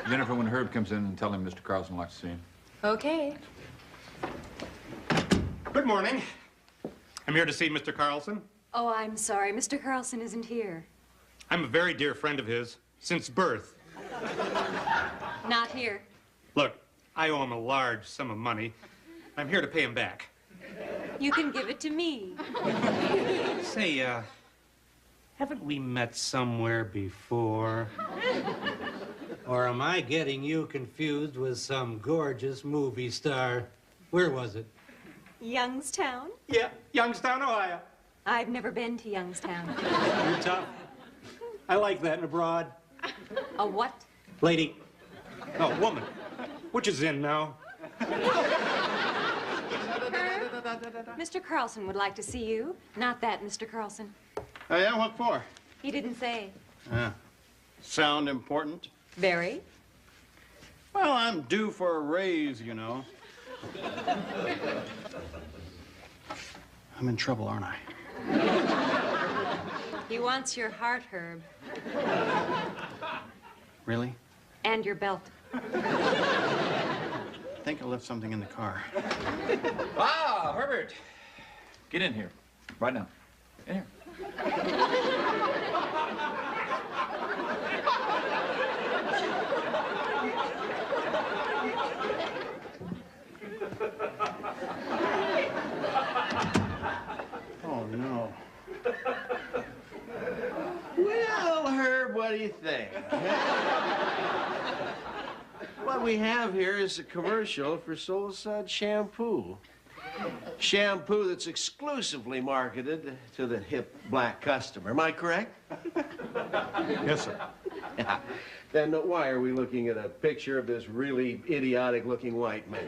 Jennifer, when Herb comes in, and tell him Mr. Carlson wants to see him. Okay. Good morning. I'm here to see Mr. Carlson. Oh, I'm sorry. Mr. Carlson isn't here. I'm a very dear friend of his since birth. Not here. Look, I owe him a large sum of money. I'm here to pay him back. You can give it to me. Say, haven't we met somewhere before? Or am I getting you confused with some gorgeous movie star? Where was it? Youngstown? Yeah, Youngstown, Ohio. I've never been to Youngstown. You're tough. I like that in abroad. A what? Lady. No, woman. Which is in now. Mr. Carlson would like to see you. Not that, Mr. Carlson. Oh, yeah? What for? He didn't say. Sound important? Very. Well, I'm due for a raise, you know. I'm in trouble, aren't I? He wants your heart, Herb. Really? And your belt. I think I left something in the car. Ah, Herbert. Get in here. Right now. In here. Oh, no. Well, Herb, what do you think? What we have here is a commercial for Soul Sud shampoo. Shampoo that's exclusively marketed to the hip black customer. Am I correct? Yes, sir. Yeah. Then why are we looking at a picture of this really idiotic-looking white man?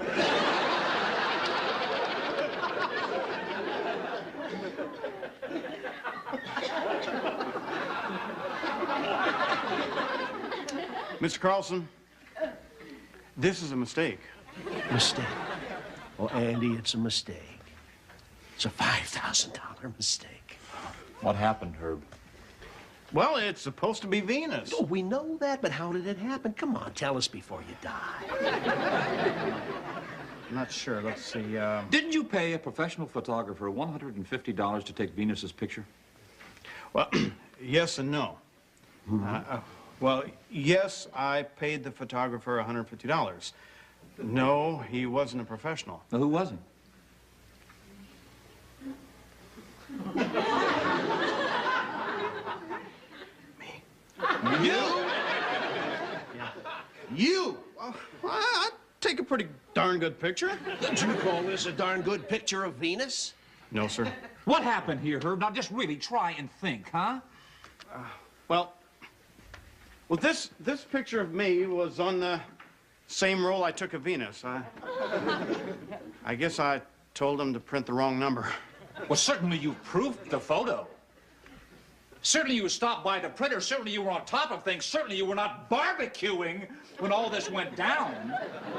Mr. Carlson, this is a mistake. Mistake. Well, Andy, it's a mistake. It's a $5,000 mistake. What happened, Herb? Well, it's supposed to be Venus. Oh, we know that, but how did it happen? Come on, tell us before you die. I'm not sure. Let's see. Didn't you pay a professional photographer $150 to take Venus's picture? Well, yes and no. Well, yes, I paid the photographer $150. No, he wasn't a professional. Well, who wasn't? You? Yeah. You? I take a pretty darn good picture. Did you call this a darn good picture of Venus? No, sir. What happened here, Herb? Now, just really try and think, huh? Well, this picture of me was on the same roll I took of Venus. I guess I told him to print the wrong number. Well, certainly you proved the photo. Certainly you stopped by the printer. Certainly you were on top of things. Certainly you were not barbecuing when all this went down.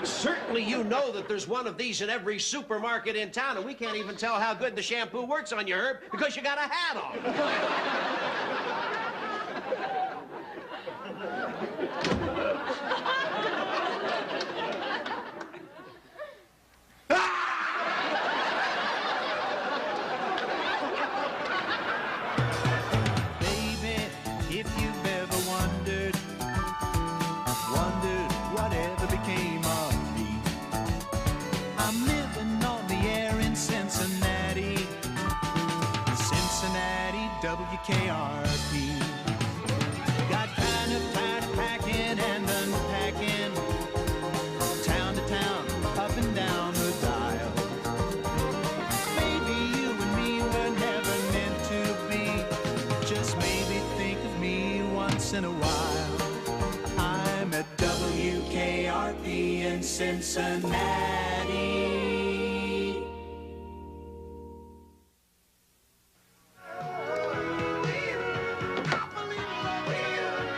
Certainly you know that there's one of these in every supermarket in town, and we can't even tell how good the shampoo works on you, Herb, because you got a hat on. whatever became of me. I'm living on the air in Cincinnati, Cincinnati, WKRP. Got kind of tired of packing and unpacking, town to town, up and down the dial. Maybe you and me were never meant to be, just maybe think of me once in a while. I'm at WKRP in Cincinnati.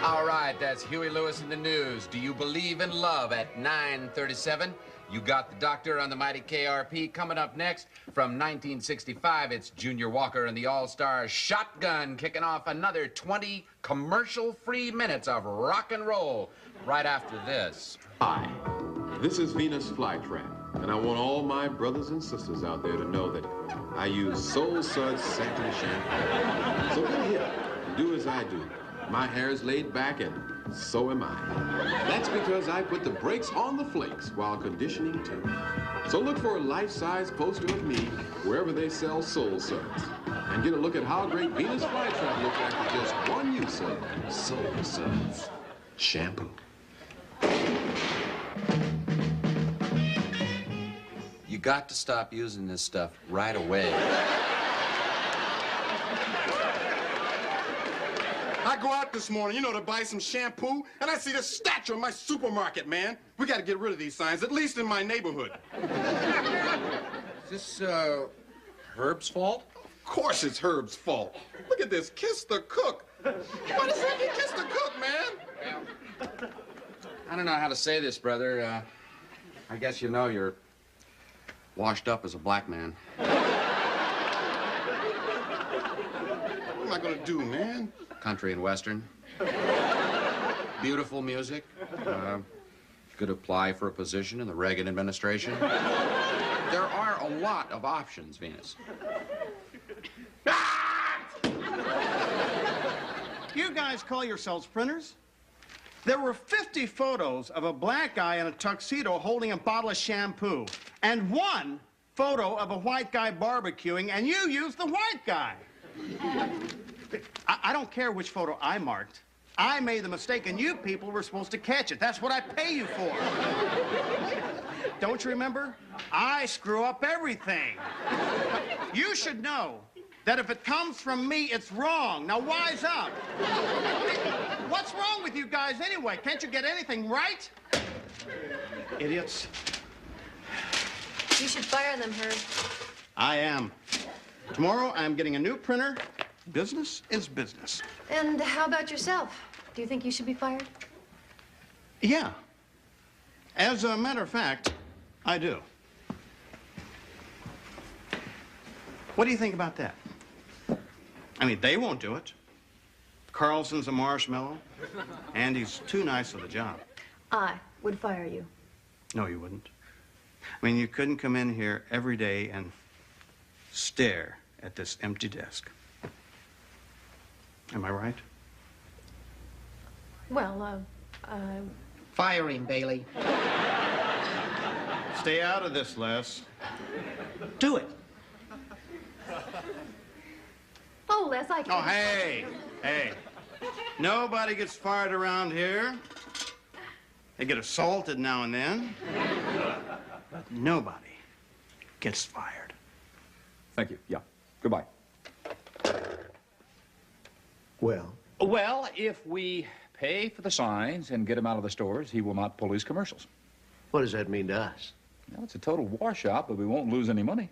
All right, that's Huey Lewis in the News. news. Do you believe in love at 9:37? You got the doctor on the mighty KRP. Coming up next, from 1965, it's Junior Walker and the All-Star Shotgun, kicking off another 20 commercial-free minutes of rock and roll right after this. Hi, this is Venus Flytrap, and I want all my brothers and sisters out there to know that I use Soul Suds Satin Shampoo. So come here and do as I do. My hair is laid back, and so am I. That's because I put the brakes on the flakes while conditioning too. So look for a life-size poster of me wherever they sell Soul Suds. And get a look at how great Venus Flytrap looks after just one use of Soul Suds Shampoo. You got to stop using this stuff right away. I go out this morning, you know, to buy some shampoo, and I see this statue in my supermarket, man. We got to get rid of these signs, at least in my neighborhood. Is this, Herb's fault? Of course it's Herb's fault. Look at this, kiss the cook. Why does he kiss the cook, man? Well, I don't know how to say this, brother. I guess you know you're washed up as a black man. What am I gonna do, man? Country and Western. Beautiful music. Could apply for a position in the Reagan administration. There are a lot of options, Venus. You guys call yourselves printers? There were 50 photos of a black guy in a tuxedo holding a bottle of shampoo, and one photo of a white guy barbecuing, and you used the white guy. I don't care which photo I marked. I made the mistake, and you people were supposed to catch it. That's what I pay you for. Don't you remember? I screw up everything. You should know that if it comes from me, it's wrong. Now, wise up. What's wrong with you guys anyway? Can't you get anything right? Idiots. You should fire them, Herb. I am. Tomorrow, I'm getting a new printer. Business is business. And how about yourself? Do you think you should be fired? Yeah. As a matter of fact, I do. What do you think about that? I mean, they won't do it. Carlson's a marshmallow, and he's too nice for the job. I would fire you. No, you wouldn't. I mean, you couldn't come in here every day and stare at this empty desk. Am I right? Well, Fire him, Bailey. Stay out of this, Les. Do it. Oh, Les, I can't. Oh, hey. Nobody gets fired around here. They get assaulted now and then. But nobody gets fired. Thank you. Yeah. Goodbye. Well, Well, if we pay for the signs and get him out of the stores, he will not pull his commercials. what does that mean to us? Well, it's a total washout, but we won't lose any money.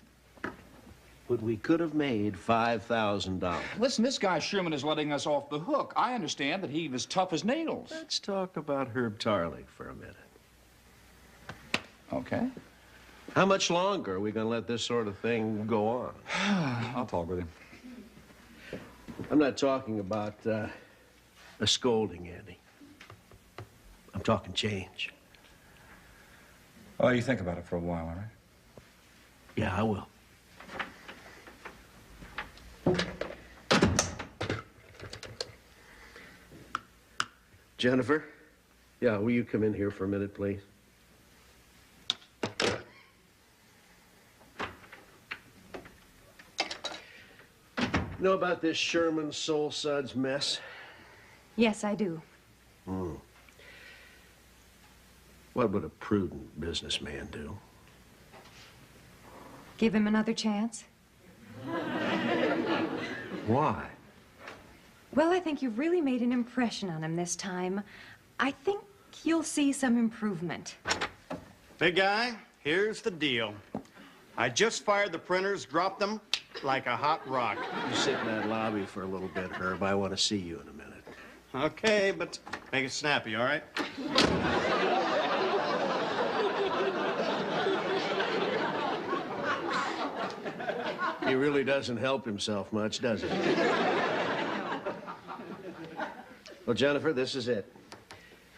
But we could have made $5,000. Listen, this guy Sherman is letting us off the hook. I understand that he's as tough as nails. Let's talk about Herb Tarlek for a minute. Okay. How much longer are we going to let this sort of thing go on? I'll talk with him. I'm not talking about a scolding, Andy. I'm talking change. Oh, you think about it for a while, all right? Yeah, I will. Jennifer? Yeah, will you come in here for a minute, please? Know about this Sherman Soul Suds mess? Yes, I do. What would a prudent businessman do? Give him another chance. Why? Well, I think you've really made an impression on him this time. I think you'll see some improvement. Big guy, here's the deal. I just fired the printers, dropped them like a hot rock. You sit in that lobby for a little bit, Herb. I want to see you in a minute. Okay, but make it snappy, all right? He really doesn't help himself much, does he? Well, Jennifer, this is it.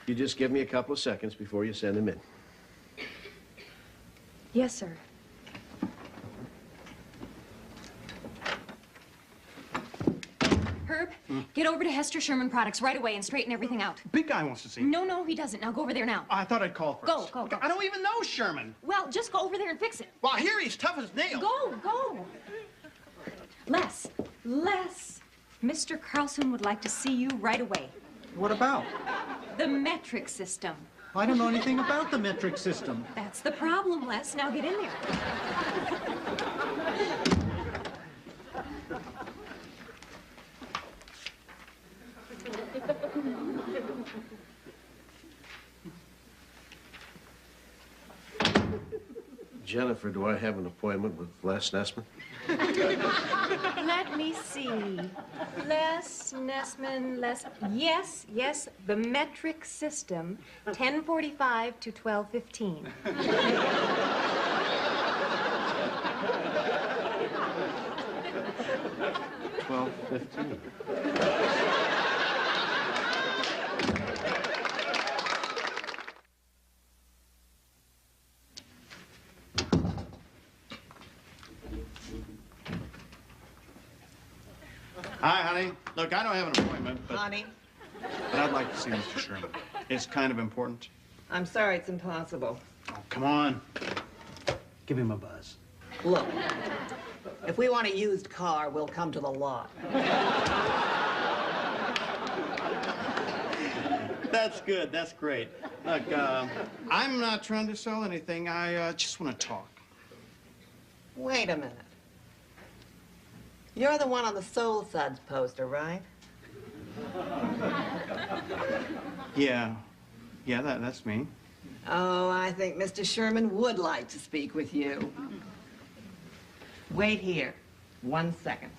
You just give me a couple of seconds before you send him in. Yes, sir. Herb, get over to Hester Sherman Products right away and straighten everything out. Big guy wants to see me. No, he doesn't. Now go over there now. I thought I'd call first. Go. I don't even know Sherman. Well, just go over there and fix it. Well, here he's tough as nails. Go. Les. Mr. Carlson would like to see you right away. What about? The metric system. I don't know anything about the metric system. That's the problem, Les. Now get in there. Jennifer, do I have an appointment with Les Nessman? Let me see. Les Nessman, Yes, the metric system, 10:45 to 12:15. 12:15. Hi, honey. Look, I don't have an appointment, but Honey, I'd like to see Mr. Sherman. It's kind of important. I'm sorry it's impossible. Oh, come on. Give him a buzz. Look, if we want a used car, we'll come to the lot. That's good. That's great. Look, I'm not trying to sell anything. I just want to talk. Wait a minute. You're the one on the Soul Suds poster, right? Yeah, that's me. Oh, I think Mr. Sherman would like to speak with you. Wait here. 1 second.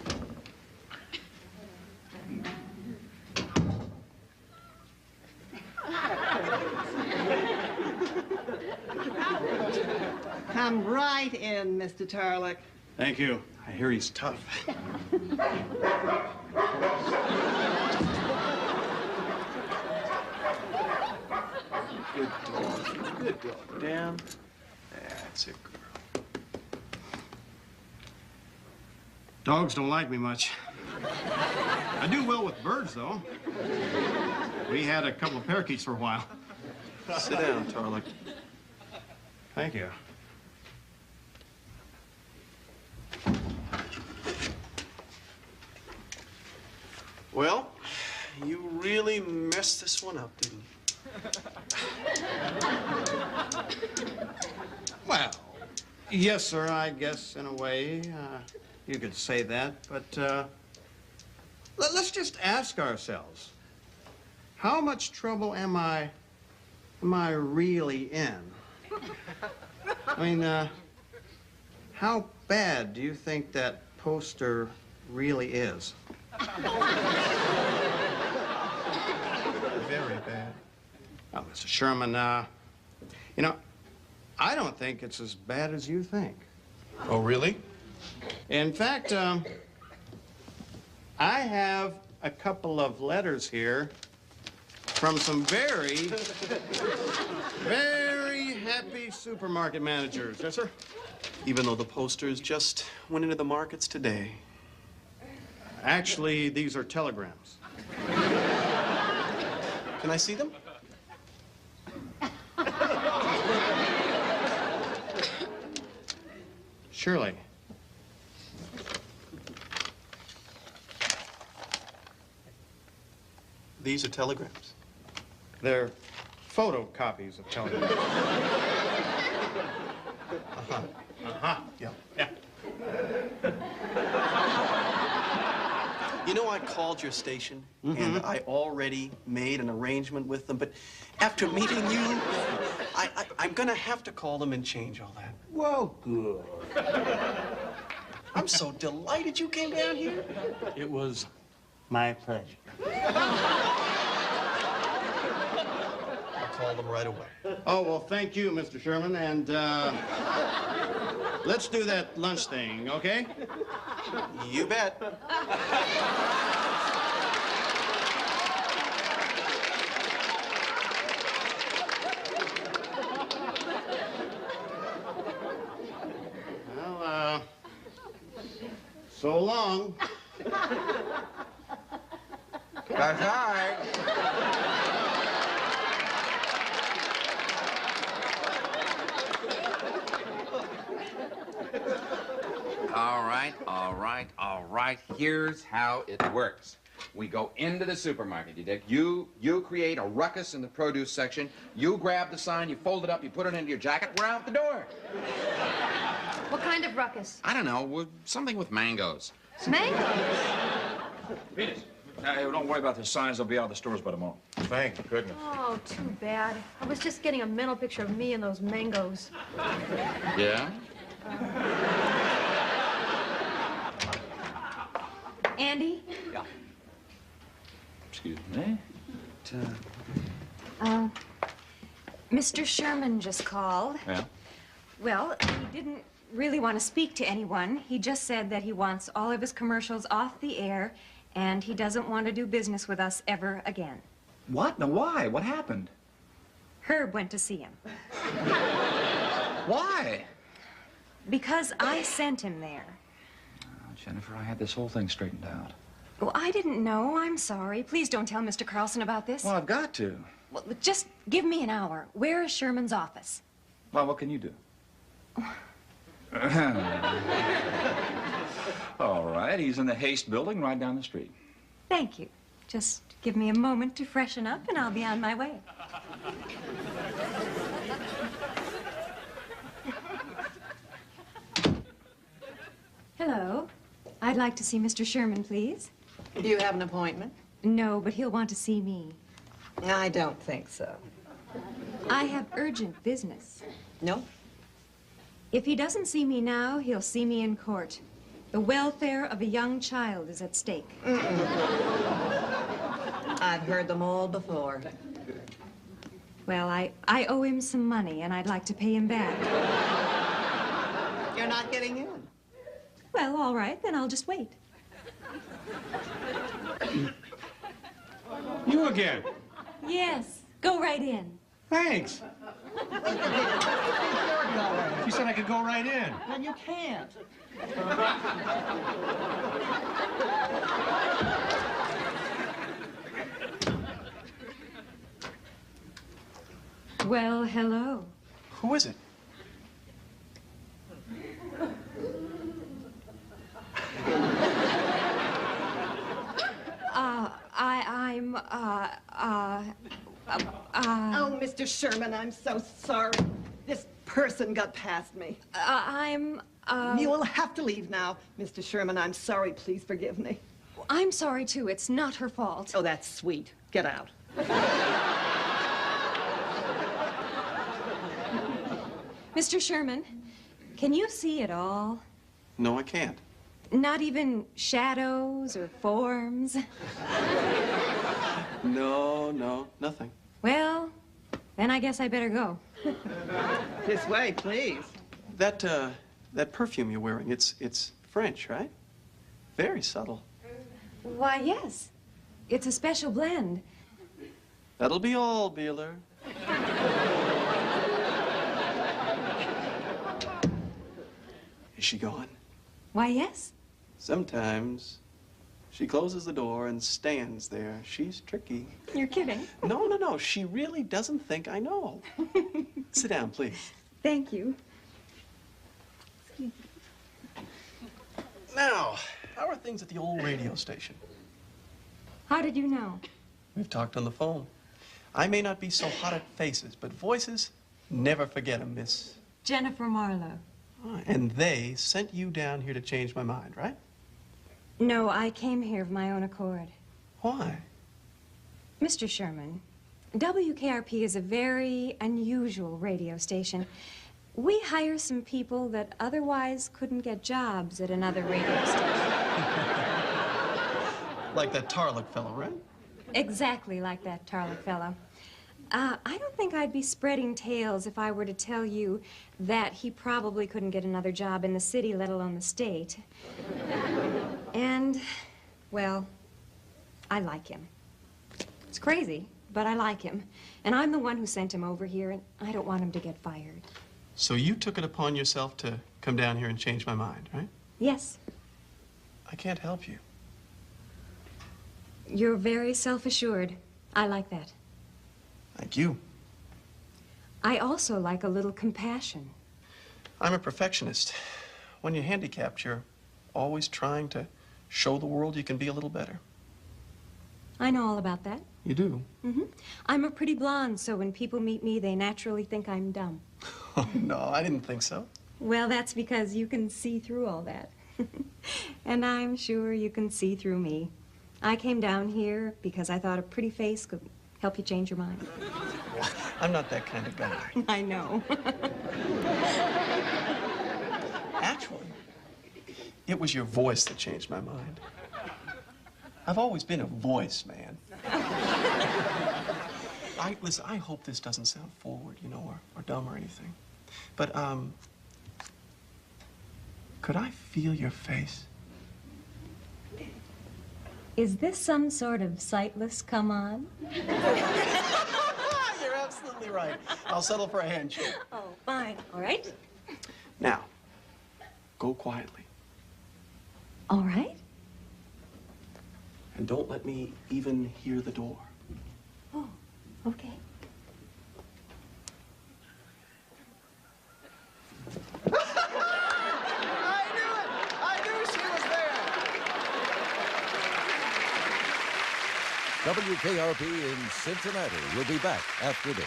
Come right in, Mr. Tarlek. Thank you. I hear he's tough. Good dog. Down. That's it, girl. Dogs don't like me much. I do well with birds, though. We had a couple of parakeets for a while. Sit down, Tarlek. Thank you. Well, you really messed this one up, didn't you? Well, yes, sir, I guess in a way you could say that, but let's just ask ourselves, how much trouble am I really in? I mean, how bad do you think that poster really is? Very bad. Well, Mr. Sherman, you know, I don't think it's as bad as you think. Oh, really? In fact, I have a couple of letters here from some very happy supermarket managers. Yes, sir? Even though the posters just went into the markets today. Actually, these are telegrams. Can I see them? Surely. These are telegrams. They're photocopies of telegrams. Yeah. You know, I called your station, and I already made an arrangement with them, but after meeting you, I'm gonna have to call them and change all that. Well, good. I'm so delighted you came down here. It was my pleasure. call them right away. Oh, well, thank you, Mr. Sherman, and let's do that lunch thing, okay? You bet. Well, so long. That's right. All right. Here's how it works. We go into the supermarket, you dig? You create a ruckus in the produce section. You grab the sign, you fold it up, you put it into your jacket. We're out the door. What kind of ruckus? I don't know, something with mangoes. Mangoes? Venus, don't worry about the signs. They'll be out of the stores by tomorrow. Thank goodness. Oh, too bad. I was just getting a mental picture of me and those mangoes. Yeah? Andy? Yeah. Excuse me. Mr. Sherman just called. Yeah? Well, he didn't really want to speak to anyone. He just said that he wants all of his commercials off the air, and he doesn't want to do business with us ever again. What? Now, why? What happened? Herb went to see him. Why? Because I sent him there. Jennifer, I had this whole thing straightened out. Well, I didn't know. I'm sorry. Please don't tell Mr. Carlson about this. Well, I've got to. Well, just give me an hour. Where is Sherman's office? Well, what can you do? All right, he's in the Haste building right down the street. Thank you. Just give me a moment to freshen up, and I'll be on my way. Hello. I'd like to see Mr. Sherman, please. Do you have an appointment? No, but he'll want to see me. I don't think so. I have urgent business. No? If he doesn't see me now, he'll see me in court. The welfare of a young child is at stake. I've heard them all before. Well, I owe him some money, and I'd like to pay him back. You're not getting in. Well, all right, then I'll just wait. You again? Yes, go right in. Thanks. She said I could go right in. And you can't. Well, hello. Who is it? Oh, Mr. Sherman, I'm so sorry. This person got past me. You will have to leave now. Mr. Sherman, I'm sorry. Please forgive me. I'm sorry, too. It's not her fault. Oh, that's sweet. Get out. Mr. Sherman, can you see it all? No, I can't. Not even shadows or forms? No, nothing. Well, then I guess I better go. This way, please. That perfume you're wearing, it's French, right? Very subtle. Why, yes. It's a special blend. That'll be all, Beeler. Is she gone? Why, yes. Sometimes she closes the door and stands there. She's tricky. You're kidding. No. She really doesn't think I know. Sit down, please. Thank you. Now, how are things at the old radio station? How did you know? We've talked on the phone. I may not be so hot at faces, but voices, never forget 'em, miss. Jennifer Marlowe. Oh, and they sent you down here to change my mind, right? No, I came here of my own accord. Why? Mr. Sherman, WKRP is a very unusual radio station. We hire some people that otherwise couldn't get jobs at another radio station. Like that Tarlek fellow, right? Exactly like that Tarlek fellow. I don't think I'd be spreading tales if I were to tell you that he probably couldn't get another job in the city, let alone the state. And, well, I like him. It's crazy, but I like him. And I'm the one who sent him over here, and I don't want him to get fired. So you took it upon yourself to come down here and change my mind, right? Yes. I can't help you. You're very self-assured. I like that. Thank you. I also like a little compassion. I'm a perfectionist. When you're handicapped, you're always trying to show the world you can be a little better. I know all about that. You do? Mm-hmm. I'm a pretty blonde, so when people meet me, they naturally think I'm dumb. Oh, no, I didn't think so. Well, that's because you can see through all that. And I'm sure you can see through me. I came down here because I thought a pretty face could help you change your mind. I'm not that kind of guy. I know. Actually, it was your voice that changed my mind. I've always been a voice man. Listen, I hope this doesn't sound forward, you know, or dumb or anything. But, could I feel your face? Is this some sort of sightless come on? You're absolutely right. I'll settle for a handshake. Oh, fine. All right. Now, go quietly. All right. And don't let me even hear the door. Oh, okay. WKRP in Cincinnati will be back after this.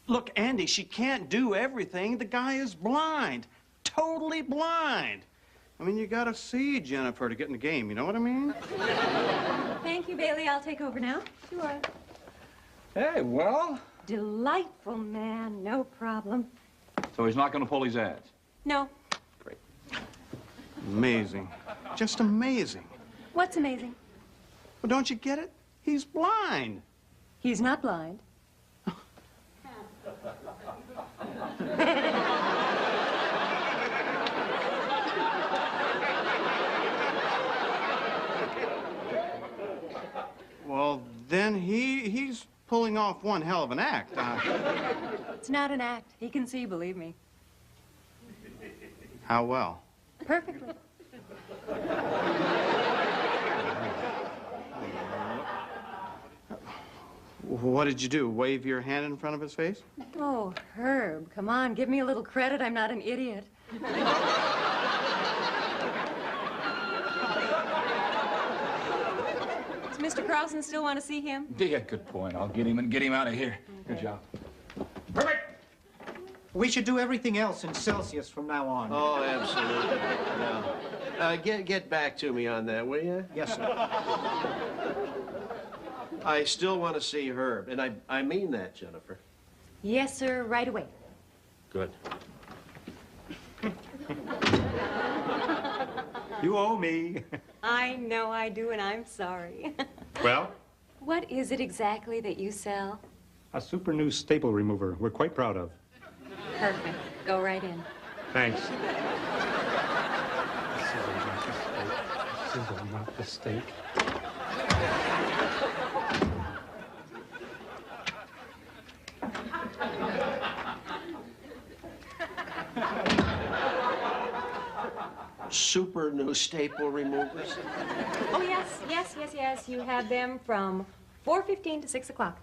Look, Andy, she can't do everything. The guy is blind. Totally blind. I mean, you gotta see Jennifer to get in the game, you know what I mean? Thank you, Bailey. I'll take over now. Sure. Hey, well? Delightful man. No problem. So he's not going to pull his ads? No. Great. Amazing. Just amazing. What's amazing? Well, don't you get it? He's blind. He's not blind. Well, then he's pulling off one hell of an act. It's not an act. He can see, believe me. How well? Perfectly. What did you do? Wave your hand in front of his face? Oh, Herb, come on. Give me a little credit. I'm not an idiot. Does Mr. Carlson still want to see him? Yeah, good point. I'll get him and get him out of here. Good job. Perfect! We should do everything else in Celsius from now on. Oh, absolutely. Yeah. Get back to me on that, will you? Yes, sir. I still want to see Herb, and I mean that, Jennifer. Yes, sir. Right away. Good. You owe me. I know I do, and I'm sorry. Well? What is it exactly that you sell? A super new staple remover we're quite proud of. Perfect. Go right in. Thanks. Sizzle, not the steak. Super new staple removers? Oh, yes. You have them from 4:15 to 6 o'clock.